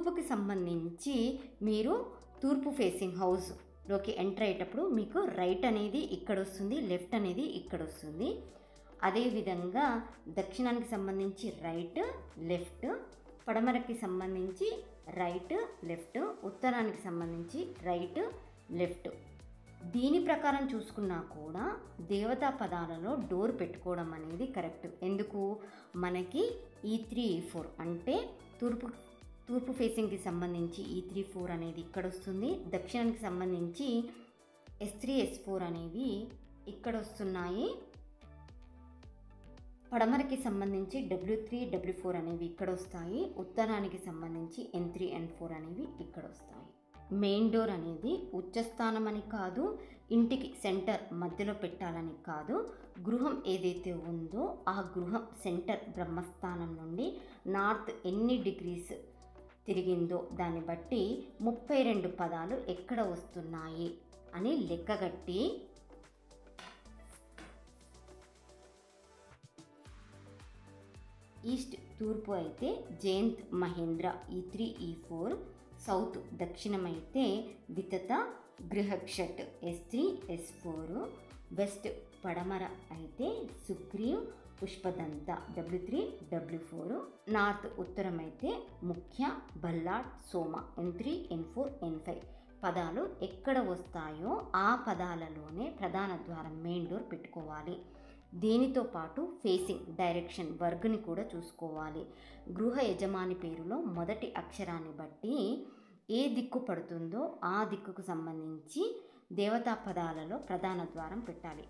తూర్పుకి సంబంధించి మీరు తూర్పు ఫేసింగ్ హౌస్లోకి ఎంటర్ అయ్యేటప్పుడు మీకు రైట్ అనేది ఇక్కడ వస్తుంది, లెఫ్ట్ అనేది ఇక్కడ వస్తుంది. అదేవిధంగా దక్షిణానికి సంబంధించి రైట్ లెఫ్ట్, పడమరకి సంబంధించి రైట్ లెఫ్ట్, ఉత్తరానికి సంబంధించి రైట్ లెఫ్ట్. దీని ప్రకారం చూసుకున్నా కూడా దేవతా పదాలలో డోర్ పెట్టుకోవడం అనేది కరెక్ట్. ఎందుకు? మనకి E3 E4 అంటే తూర్పు ఫేసింగ్కి సంబంధించి E3 4 అనేది ఇక్కడ వస్తుంది, దక్షిణానికి సంబంధించి S3 S4 అనేవి ఇక్కడ వస్తున్నాయి, పడమరకి సంబంధించి W3 W4 అనేవి ఇక్కడ వస్తాయి, ఉత్తరానికి సంబంధించి N3 N4 అనేవి ఇక్కడ వస్తాయి. మెయిన్ డోర్ అనేది ఉచ్చస్థానం అని కాదు, ఇంటికి సెంటర్ మధ్యలో పెట్టాలని కాదు. గృహం ఏదైతే ఉందో ఆ గృహం సెంటర్ బ్రహ్మస్థానం నుండి నార్త్ ఎన్ని డిగ్రీస్ తిరిగిందో దాన్ని బట్టి 32 పదాలు ఎక్కడ వస్తున్నాయి అని లెక్కగట్టి ఈస్ట్ తూర్పు అయితే Jayant Mahendra E3 E4, south దక్షిణమైతే Vitatha Grihakshat S3 S4, west పడమర అయితే సుగ్రీవ్ పుష్పదంత W3 W4, నార్త్ ఉత్తరమైతే ముఖ్య బల్లాట్ సోమ N3 N4 N5. పదాలు ఎక్కడ వస్తాయో ఆ పదాలలోనే ప్రధాన ద్వారం మెయిన్ డోర్ పెట్టుకోవాలి. దీనితో పాటు ఫేసింగ్ డైరెక్షన్ వర్గ్ని కూడా చూసుకోవాలి. గృహ యజమాని పేరులో మొదటి అక్షరాన్ని బట్టి ఏ దిక్కు పడుతుందో ఆ దిక్కుకు సంబంధించి దేవతా పదాలలో ప్రధాన ద్వారం పెట్టాలి.